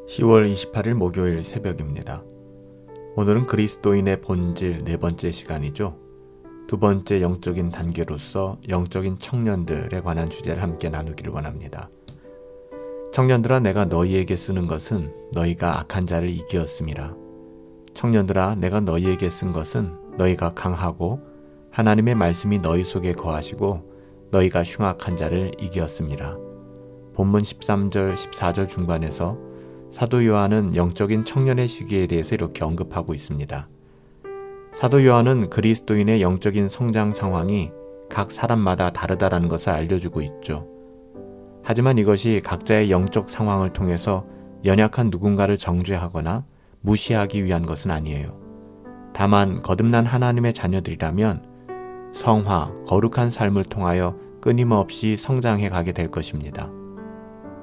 10월 28일 목요일 새벽입니다. 오늘은 그리스도인의 본질 네 번째 시간이죠. 두 번째 영적인 단계로서 영적인 청년들에 관한 주제를 함께 나누기를 원합니다. 청년들아, 내가 너희에게 쓰는 것은 너희가 악한 자를 이기었음이라. 청년들아, 내가 너희에게 쓴 것은 너희가 강하고 하나님의 말씀이 너희 속에 거하시고 너희가 흉악한 자를 이기었음이라. 본문 13절, 14절 중반에서 사도 요한은 영적인 청년의 시기에 대해서 이렇게 언급하고 있습니다. 사도 요한은 그리스도인의 영적인 성장 상황이 각 사람마다 다르다라는 것을 알려주고 있죠. 하지만 이것이 각자의 영적 상황을 통해서 연약한 누군가를 정죄하거나 무시하기 위한 것은 아니에요. 다만 거듭난 하나님의 자녀들이라면 성화, 거룩한 삶을 통하여 끊임없이 성장해 가게 될 것입니다.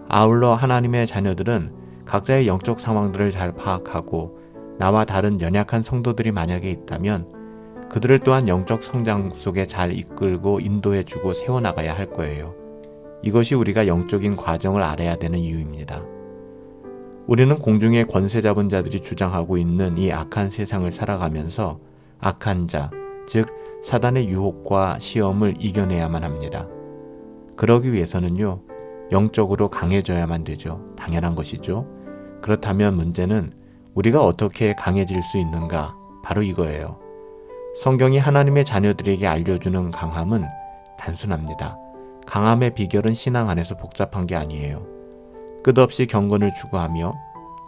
아울러 하나님의 자녀들은 각자의 영적 상황들을 잘 파악하고 나와 다른 연약한 성도들이 만약에 있다면 그들을 또한 영적 성장 속에 잘 이끌고 인도해주고 세워나가야 할 거예요. 이것이 우리가 영적인 과정을 알아야 되는 이유입니다. 우리는 공중의 권세 잡은 자들이 주장하고 있는 이 악한 세상을 살아가면서 악한 자, 즉 사단의 유혹과 시험을 이겨내야만 합니다. 그러기 위해서는요, 영적으로 강해져야만 되죠. 당연한 것이죠. 그렇다면 문제는 우리가 어떻게 강해질 수 있는가? 바로 이거예요. 성경이 하나님의 자녀들에게 알려주는 강함은 단순합니다. 강함의 비결은 신앙 안에서 복잡한 게 아니에요. 끝없이 경건을 추구하며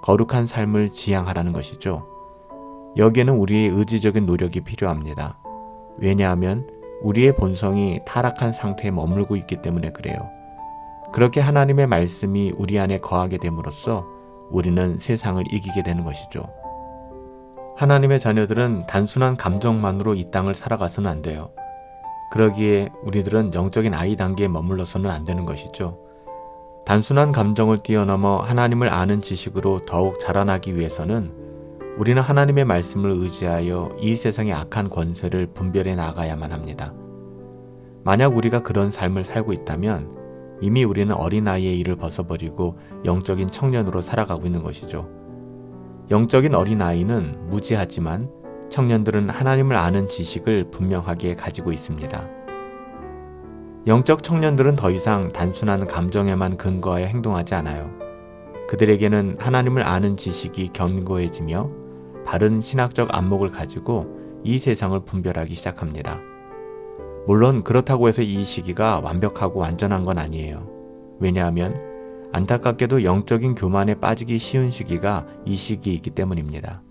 거룩한 삶을 지향하라는 것이죠. 여기에는 우리의 의지적인 노력이 필요합니다. 왜냐하면 우리의 본성이 타락한 상태에 머물고 있기 때문에 그래요. 그렇게 하나님의 말씀이 우리 안에 거하게 됨으로써 우리는 세상을 이기게 되는 것이죠. 하나님의 자녀들은 단순한 감정만으로 이 땅을 살아가서는 안 돼요. 그러기에 우리들은 영적인 아이 단계에 머물러서는 안 되는 것이죠. 단순한 감정을 뛰어넘어 하나님을 아는 지식으로 더욱 자라나기 위해서는 우리는 하나님의 말씀을 의지하여 이 세상의 악한 권세를 분별해 나가야만 합니다. 만약 우리가 그런 삶을 살고 있다면 이미 우리는 어린아이의 일을 벗어버리고 영적인 청년으로 살아가고 있는 것이죠. 영적인 어린아이는 무지하지만 청년들은 하나님을 아는 지식을 분명하게 가지고 있습니다. 영적 청년들은 더 이상 단순한 감정에만 근거하여 행동하지 않아요. 그들에게는 하나님을 아는 지식이 견고해지며 바른 신학적 안목을 가지고 이 세상을 분별하기 시작합니다. 물론 그렇다고 해서 이 시기가 완벽하고 완전한 건 아니에요. 왜냐하면 안타깝게도 영적인 교만에 빠지기 쉬운 시기가 이 시기이기 때문입니다.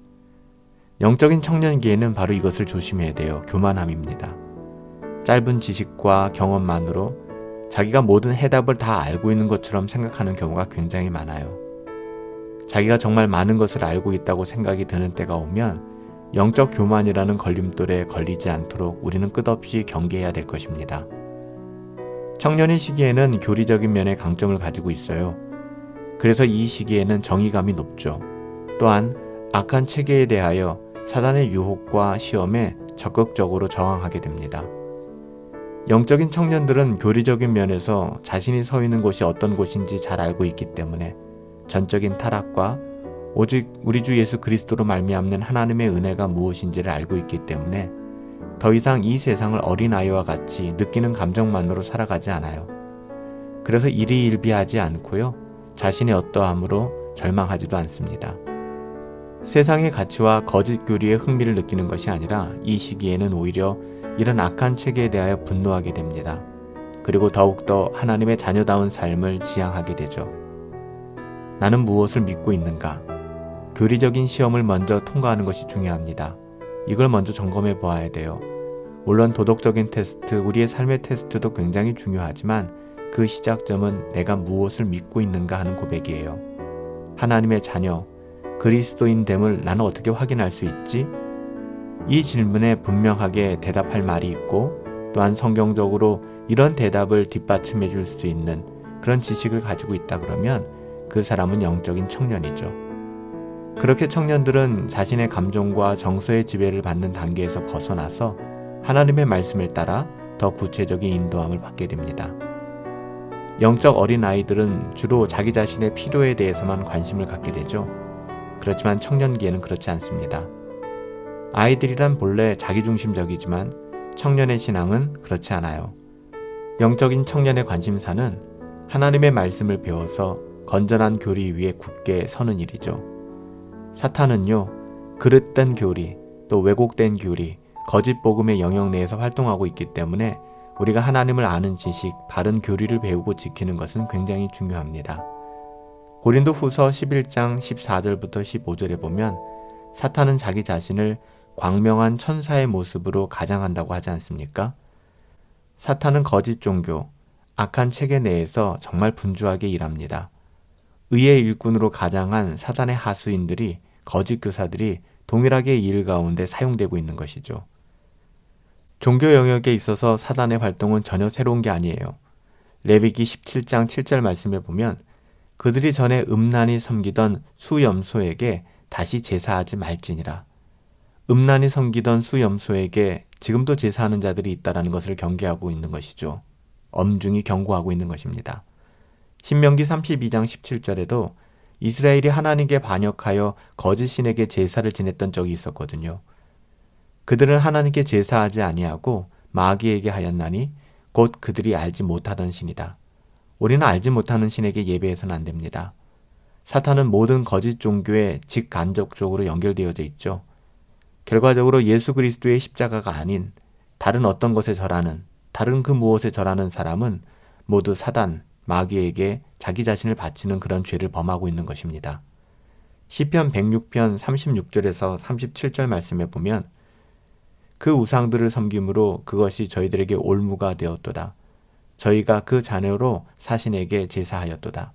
영적인 청년기에는 바로 이것을 조심해야 돼요. 교만함입니다. 짧은 지식과 경험만으로 자기가 모든 해답을 다 알고 있는 것처럼 생각하는 경우가 굉장히 많아요. 자기가 정말 많은 것을 알고 있다고 생각이 드는 때가 오면 영적 교만이라는 걸림돌에 걸리지 않도록 우리는 끝없이 경계해야 될 것입니다. 청년의 시기에는 교리적인 면의 강점을 가지고 있어요. 그래서 이 시기에는 정의감이 높죠. 또한 악한 체계에 대하여 사단의 유혹과 시험에 적극적으로 저항하게 됩니다. 영적인 청년들은 교리적인 면에서 자신이 서 있는 곳이 어떤 곳인지 잘 알고 있기 때문에 전적인 타락과 오직 우리 주 예수 그리스도로 말미암는 하나님의 은혜가 무엇인지를 알고 있기 때문에 더 이상 이 세상을 어린아이와 같이 느끼는 감정만으로 살아가지 않아요. 그래서 일희일비하지 않고요. 자신의 어떠함으로 절망하지도 않습니다. 세상의 가치와 거짓 교리에 흥미를 느끼는 것이 아니라 이 시기에는 오히려 이런 악한 체계에 대하여 분노하게 됩니다. 그리고 더욱더 하나님의 자녀다운 삶을 지향하게 되죠. 나는 무엇을 믿고 있는가? 교리적인 시험을 먼저 통과하는 것이 중요합니다. 이걸 먼저 점검해 보아야 돼요. 물론 도덕적인 테스트, 우리의 삶의 테스트도 굉장히 중요하지만 그 시작점은 내가 무엇을 믿고 있는가 하는 고백이에요. 하나님의 자녀, 그리스도인됨을 나는 어떻게 확인할 수 있지? 이 질문에 분명하게 대답할 말이 있고 또한 성경적으로 이런 대답을 뒷받침해 줄 수 있는 그런 지식을 가지고 있다 그러면 그 사람은 영적인 청년이죠. 그렇게 청년들은 자신의 감정과 정서의 지배를 받는 단계에서 벗어나서 하나님의 말씀을 따라 더 구체적인 인도함을 받게 됩니다. 영적 어린아이들은 주로 자기 자신의 필요에 대해서만 관심을 갖게 되죠. 그렇지만 청년기에는 그렇지 않습니다. 아이들이란 본래 자기중심적이지만 청년의 신앙은 그렇지 않아요. 영적인 청년의 관심사는 하나님의 말씀을 배워서 건전한 교리 위에 굳게 서는 일이죠. 사탄은요, 그릇된 교리, 또 왜곡된 교리, 거짓 복음의 영역 내에서 활동하고 있기 때문에 우리가 하나님을 아는 지식, 바른 교리를 배우고 지키는 것은 굉장히 중요합니다. 고린도 후서 11장 14절부터 15절에 보면 사탄은 자기 자신을 광명한 천사의 모습으로 가장한다고 하지 않습니까? 사탄은 거짓 종교, 악한 체계 내에서 정말 분주하게 일합니다. 의의 일꾼으로 가장한 사단의 하수인들이, 거짓 교사들이 동일하게 이 일 가운데 사용되고 있는 것이죠. 종교 영역에 있어서 사단의 활동은 전혀 새로운 게 아니에요. 레위기 17장 7절 말씀에 보면 그들이 전에 음란히 섬기던 수염소에게 다시 제사하지 말지니라. 음란히 섬기던 수염소에게 지금도 제사하는 자들이 있다는 것을 경계하고 있는 것이죠. 엄중히 경고하고 있는 것입니다. 신명기 32장 17절에도 이스라엘이 하나님께 반역하여 거짓 신에게 제사를 지냈던 적이 있었거든요. 그들은 하나님께 제사하지 아니하고 마귀에게 하였나니 곧 그들이 알지 못하던 신이다. 우리는 알지 못하는 신에게 예배해서는 안 됩니다. 사탄은 모든 거짓 종교에 직간접적으로 연결되어져 있죠. 결과적으로 예수 그리스도의 십자가가 아닌 다른 어떤 것에 절하는, 다른 그 무엇에 절하는 사람은 모두 사단, 마귀에게 자기 자신을 바치는 그런 죄를 범하고 있는 것입니다. 시편 106편 36절에서 37절 말씀에 보면 그 우상들을 섬김으로 그것이 저희들에게 올무가 되었도다. 저희가 그 자녀로 사신에게 제사하였도다.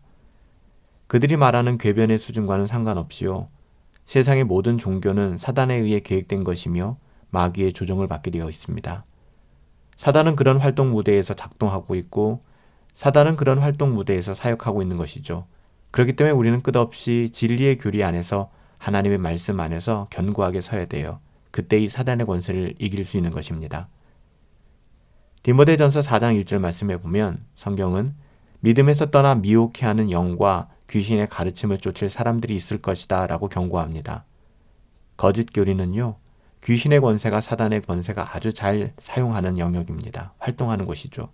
그들이 말하는 궤변의 수준과는 상관없이요. 세상의 모든 종교는 사단에 의해 계획된 것이며 마귀의 조종을 받게 되어 있습니다. 사단은 그런 활동 무대에서 작동하고 있고 사단은 그런 활동 무대에서 사역하고 있는 것이죠. 그렇기 때문에 우리는 끝없이 진리의 교리 안에서 하나님의 말씀 안에서 견고하게 서야 돼요. 그때 이 사단의 권세를 이길 수 있는 것입니다. 디모데전서 4장 1절 말씀에 보면 성경은 믿음에서 떠나 미혹해하는 영과 귀신의 가르침을 쫓을 사람들이 있을 것이다 라고 경고합니다. 거짓 교리는요, 귀신의 권세가 사단의 권세가 아주 잘 사용하는 영역입니다. 활동하는 곳이죠.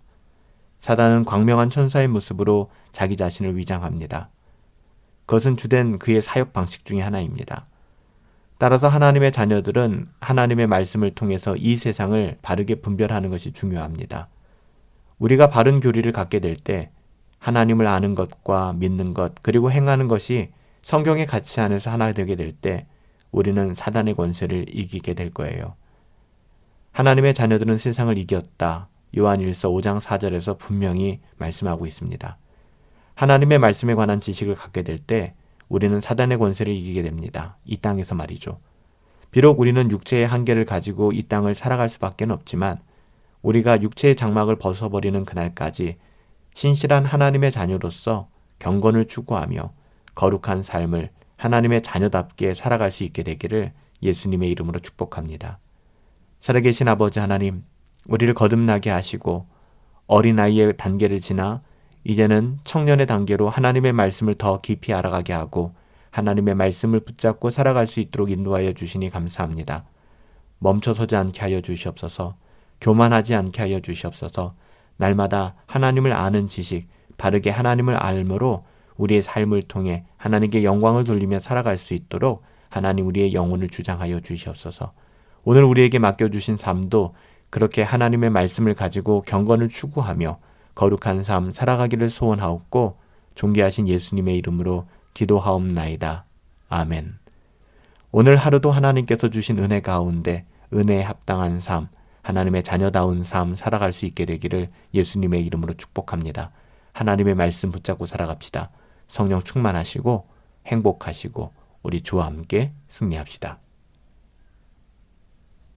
사단은 광명한 천사의 모습으로 자기 자신을 위장합니다. 그것은 주된 그의 사역 방식 중에 하나입니다. 따라서 하나님의 자녀들은 하나님의 말씀을 통해서 이 세상을 바르게 분별하는 것이 중요합니다. 우리가 바른 교리를 갖게 될 때 하나님을 아는 것과 믿는 것 그리고 행하는 것이 성경의 가치 안에서 하나 되게 될 때 우리는 사단의 권세를 이기게 될 거예요. 하나님의 자녀들은 세상을 이겼다. 요한일서 5장 4절에서 분명히 말씀하고 있습니다. 하나님의 말씀에 관한 지식을 갖게 될 때 우리는 사단의 권세를 이기게 됩니다. 이 땅에서 말이죠. 비록 우리는 육체의 한계를 가지고 이 땅을 살아갈 수밖에 없지만 우리가 육체의 장막을 벗어버리는 그날까지 신실한 하나님의 자녀로서 경건을 추구하며 거룩한 삶을 하나님의 자녀답게 살아갈 수 있게 되기를 예수님의 이름으로 축복합니다. 살아계신 아버지 하나님, 우리를 거듭나게 하시고 어린아이의 단계를 지나 이제는 청년의 단계로 하나님의 말씀을 더 깊이 알아가게 하고 하나님의 말씀을 붙잡고 살아갈 수 있도록 인도하여 주시니 감사합니다. 멈춰서지 않게 하여 주시옵소서. 교만하지 않게 하여 주시옵소서. 날마다 하나님을 아는 지식, 바르게 하나님을 알므로 우리의 삶을 통해 하나님께 영광을 돌리며 살아갈 수 있도록 하나님 우리의 영혼을 주장하여 주시옵소서. 오늘 우리에게 맡겨주신 삶도 그렇게 하나님의 말씀을 가지고 경건을 추구하며 거룩한 삶 살아가기를 소원하옵고 존귀하신 예수님의 이름으로 기도하옵나이다. 아멘. 오늘 하루도 하나님께서 주신 은혜 가운데 은혜에 합당한 삶, 하나님의 자녀다운 삶 살아갈 수 있게 되기를 예수님의 이름으로 축복합니다. 하나님의 말씀 붙잡고 살아갑시다. 성령 충만하시고 행복하시고 우리 주와 함께 승리합시다.